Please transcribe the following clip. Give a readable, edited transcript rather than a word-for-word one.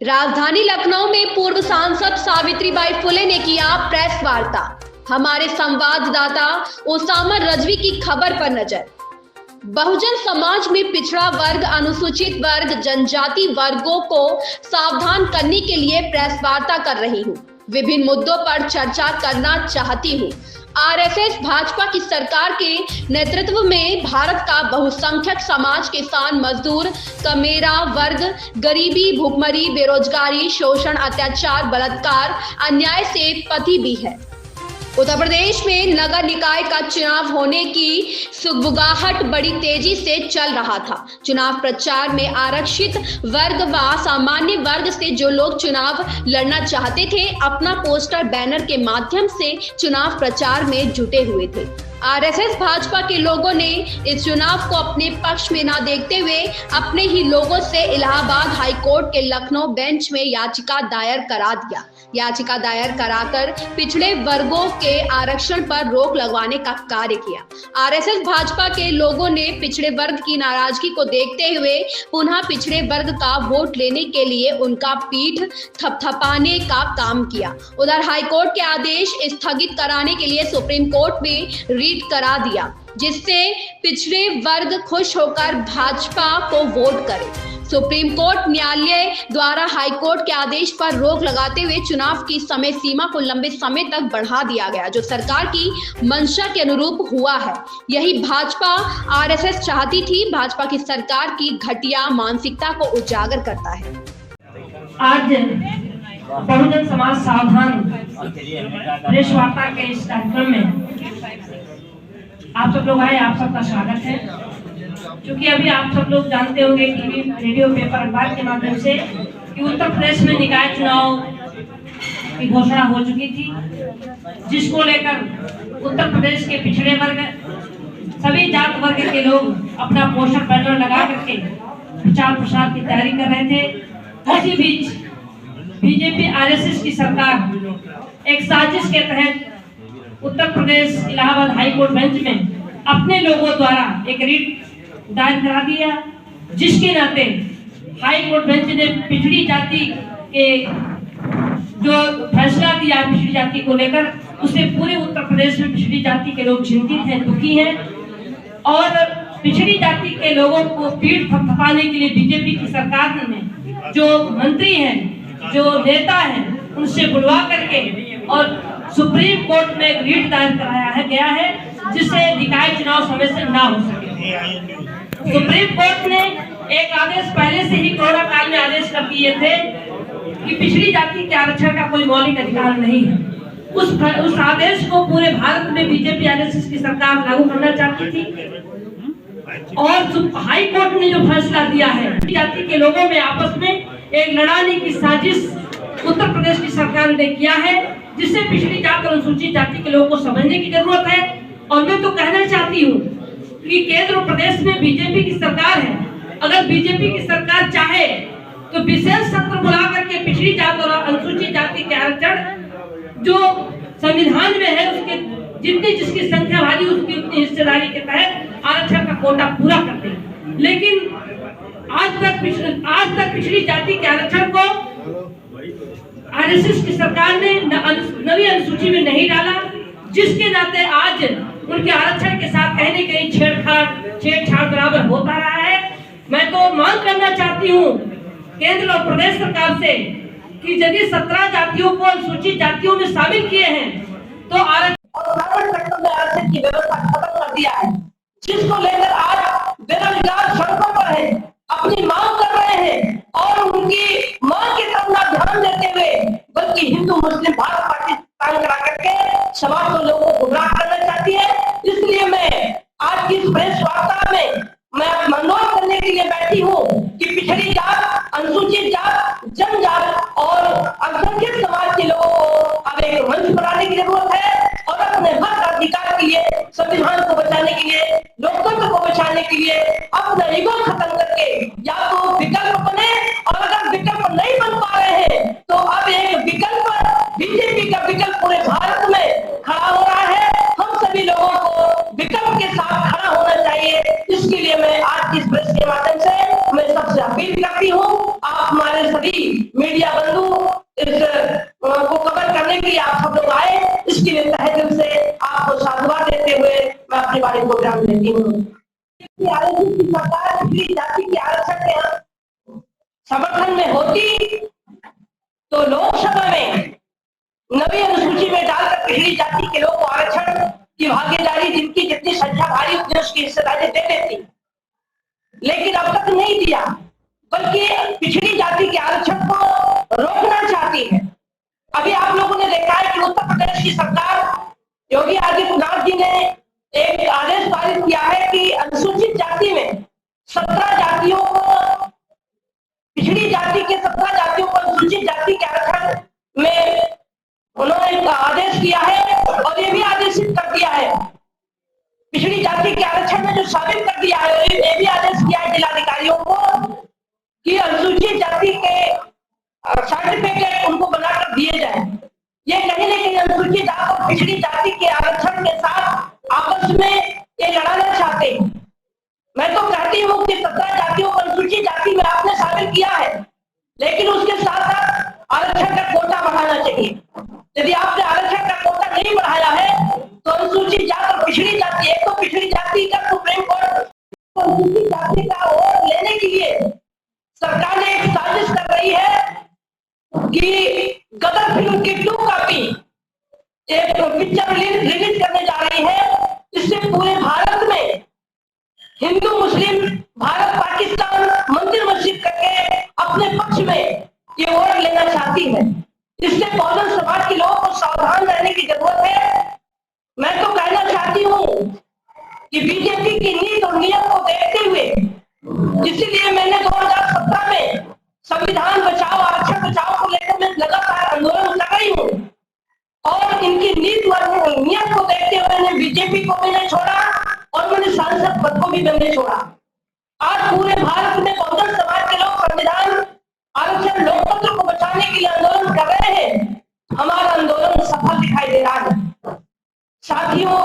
राजधानी लखनऊ में पूर्व सांसद सावित्रीबाई फुले ने किया प्रेस वार्ता। हमारे संवाददाता ओसामा रजवी की खबर पर नजर। बहुजन समाज में पिछड़ा वर्ग, अनुसूचित वर्ग, जनजाति वर्गों को सावधान करने के लिए प्रेस वार्ता कर रही हूँ। विभिन्न मुद्दों पर चर्चा करना चाहती हूँ। आरएसएस भाजपा की सरकार के नेतृत्व में भारत का बहुसंख्यक समाज, किसान, मजदूर, कमेरा वर्ग गरीबी, भुखमरी, बेरोजगारी, शोषण, अत्याचार, बलात्कार, अन्याय से पति भी है। उत्तर प्रदेश में नगर निकाय का चुनाव होने की सुगबुगाहट बड़ी तेजी से चल रहा था। चुनाव प्रचार में आरक्षित वर्ग व सामान्य वर्ग से जो लोग चुनाव लड़ना चाहते थे, अपना पोस्टर, बैनर के माध्यम से चुनाव प्रचार में जुटे हुए थे। आरएसएस भाजपा के लोगों ने इस चुनाव को अपने पक्ष में न देखते हुए अपने ही लोगों से इलाहाबाद हाईकोर्ट के लखनऊ बेंच में याचिका दायर करा दिया। याचिका दायर कराकर पिछड़े वर्गों के आरक्षण पर रोक लगवाने का कार्य किया। आरएसएस भाजपा के लोगों ने पिछड़े वर्ग की नाराजगी को देखते हुए पुनः पिछड़े वर्ग का वोट लेने के लिए उनका पीठ थपथपाने का काम किया। उधर हाईकोर्ट के आदेश स्थगित कराने के लिए सुप्रीम कोर्ट में रीट करा दिया, जिससे पिछड़े वर्ग खुश होकर भाजपा को वोट करे। सुप्रीम कोर्ट न्यायालय द्वारा हाईकोर्ट के आदेश पर रोक लगाते हुए चुनाव की समय सीमा को लंबे समय तक बढ़ा दिया गया, जो सरकार की मंशा के अनुरूप हुआ है। यही भाजपा आरएसएस चाहती थी। भाजपा की सरकार की घटिया मानसिकता को उजागर करता है। आज बहुजन समाज सावधान प्रेस वार्ता के इस कार्यक्रम में आप सब लोग आए, आप सबका स्वागत है। क्योंकि अभी आप सब लोग जानते होंगे टीवी, रेडियो, पेपर, अखबार के माध्यम से कि उत्तर प्रदेश में निकाय चुनाव की घोषणा हो चुकी थी, जिसको लेकर उत्तर प्रदेश के पिछड़े वर्ग, सभी जात वर्ग के लोग अपना पोस्टर, बैनर लगा करके प्रचार प्रसार की तैयारी कर रहे थे। इसी बीच बीजेपी आरएसएस की सरकार एक साजिश के तहत उत्तर प्रदेश इलाहाबाद हाईकोर्ट बेंच में अपने लोगों द्वारा एक रीट दायर करा दिया, जिसके नाते हाईकोर्ट बेंच ने पिछड़ी जाति के जो फैसला दिया पिछड़ी जाति को लेकर, उससे पूरे उत्तर प्रदेश में पिछड़ी जाति के लोग चिंतित हैं, दुखी हैं। और पिछड़ी जाति के लोगों को पीठ थपथपाने के लिए बीजेपी की सरकार ने जो मंत्री हैं, जो नेता हैं, उनसे बुलवा करके और सुप्रीम कोर्ट में एक रीट दायर कराया गया है, जिससे निकाय चुनाव समय से ना हो सके। सुप्रीम कोर्ट ने एक आदेश पहले से ही कोरोना काल में आदेश कर दिए थे कि पिछड़ी जाति के आरक्षण का कोई मौलिक अधिकार नहीं है। उस आदेश को पूरे भारत में बीजेपी आरएसएस की सरकार लागू करना चाहती थी। और हाई कोर्ट ने जो फैसला दिया है, जाति के लोगों में आपस में एक लड़ाने की साजिश उत्तर प्रदेश की सरकार ने किया है, जिससे पिछड़ी जाति और अनुसूचित जाति के लोगों को समझने की जरूरत है। और मैं तो कहना चाहती हूँ कि केंद्र और प्रदेश में बीजेपी की सरकार है। अगर बीजेपी की सरकार चाहे तो विशेष सत्र बुला करके पिछड़ी जाति और अनुसूचित जाति के आरक्षण जो संविधान में है, उसके जितनी जिसकी संख्या भारी उसकी उतनी हिस्सेदारी के तहत आरक्षण का कोटा पूरा कर दे। लेकिन आज तक पिछड़ी जाति के आरक्षण को आरएसएस की सरकार ने नवी अनुसूची में नहीं डाला, जिसके नाते आज उनके आरक्षण के साथ कहीं न कहीं छेड़छाड़ बराबर होता रहा है। मैं तो मांग करना चाहती हूँ केंद्र और प्रदेश सरकार से कि यदि 17 जातियों को अनुसूचित जातियों में शामिल किए हैं तो आरक्षण की व्यवस्था खत्म कर दिया है, जिसको लेकर आज बेरोजगार सड़कों पर है, अपनी मांग कर रहे हैं और उनकी मांग की तरफ न ध्यान देते हुए बल्कि हिंदू मुस्लिम भारत पाकिस्तान करा करके समाज को लोगों को गुमराह करना चाहती है। इसलिए मैं आज की प्रेस वार्ता में मैं अनुरोध करने के लिए बैठी हूँ कि पिछड़ी जात, अनुसूचित जात, जनजात और अल्पसंख्यक समाज के लोगों को अब एक मंच बनाने की जरूरत है और अपने हक अधिकार के लिए, संविधान को बचाने के लिए, लोकतंत्र को बचाने के लिए अपना ईगो खत्म करके या तो विकल्प बने, और अगर विकल्प नहीं बन पा रहे हैं तो अब एक विकल्प, बीजेपी का विकल्प पूरे भारत में खड़ा हो रहा है। हम सभी लोगों को विकल्प के साथ खड़ा होना चाहिए। इसके लिए मैं आज की इस प्रेस के माध्यम से मैं सबसे अपील करती हूँ, आप हमारे सभी मीडिया बंधु इस को कवर करने के लिए आप सब लोग आए, इसके लिए तहे दिल से आपको साधुवाद देते हुए मैं अपनी बारी को विराम देती हूँ। आरक्षण की सरकार पिछड़ी जाति के आरक्षण के समर्थन में होती तो लोकसभा में नवी अनुसूची में डालकर पिछड़ी जाति के लोग आरक्षण की भागीदारी, जिनकी जितनी संख्या भारी उतनी उसकी हिस्सेदारी दे देती, लेकिन अब तक नहीं दिया, बल्कि पिछड़ी जाति के आरक्षण को रोकना चाहती है। अभी आप लोगों ने देखा है कि उत्तर प्रदेश की सरकार योगी आदित्यनाथ जी ने एक आदेश पारित किया है कि अनुसूचित जाति में 17 जातियों को, पिछड़ी जाति के 17 जातियों को अनुसूचित जाति के आरक्षण में उन्होंने एक आदेश किया है और ये भी आदेशित कर दिया है, पिछड़ी जाति के आरक्षण में जो शामिल कर दिया है, ये भी आदेश किया है जिलाधिकारियों को कि अनुसूचित जाति के सर्टिफिकेट उनको बनाकर दिए जाए। ये कहीं ना कहीं अनुसूचित जाति और पिछड़ी जाति के आरक्षण के साथ आपस में ये लड़ाना चाहते हैं। मैं तो कहती हूँ कि 17 जातियों को अनुसूचित जाति में आपने शामिल किया है, लेकिन उसके साथ साथ आरक्षण का कोटा बढ़ाना चाहिए। यदि आपने आरक्षण का कोटा नहीं बढ़ाया है तो अनुसूचित जाति और पिछड़ी जाति, एक तो पिछड़ी जाति का सुप्रीम कोर्ट अनुसूचित जाति का वोट लेने के लिए सरकार ने एक साजिश कर रही है कि गदर फिल्म की 2 कॉपी एक पिक्चर रिलीज करने जा रही है। इससे पूरे भारत में हिंदू मुस्लिम, भारत पाकिस्तान, मंदिर मस्जिद करके अपने पक्ष में ये वोट लेना चाहती है। इससे बहुजन समाज के लोगों को सावधान रहने की जरूरत है। मैं तो कहना चाहती हूँ कि बीजेपी की नीति और नियम को देखते हुए, इसीलिए मैंने 2017 में संविधान बचाओ आरक्षण बचाओ को लेकर मैं लगातार आंदोलन कर रही हूँ और इनकी नीति और नियम को देखते हुए मैंने बीजेपी को मैंने छोड़ा और मैंने सांसद पद को भी मैंने छोड़ा। आज पूरे भारत में बहुजन समाज के लोग संविधान आरक्षण लोकतंत्र को बचाने के लिए आंदोलन कर रहे हैं। हमारा आंदोलन सफल दिखाई दे रहा है। साथियों,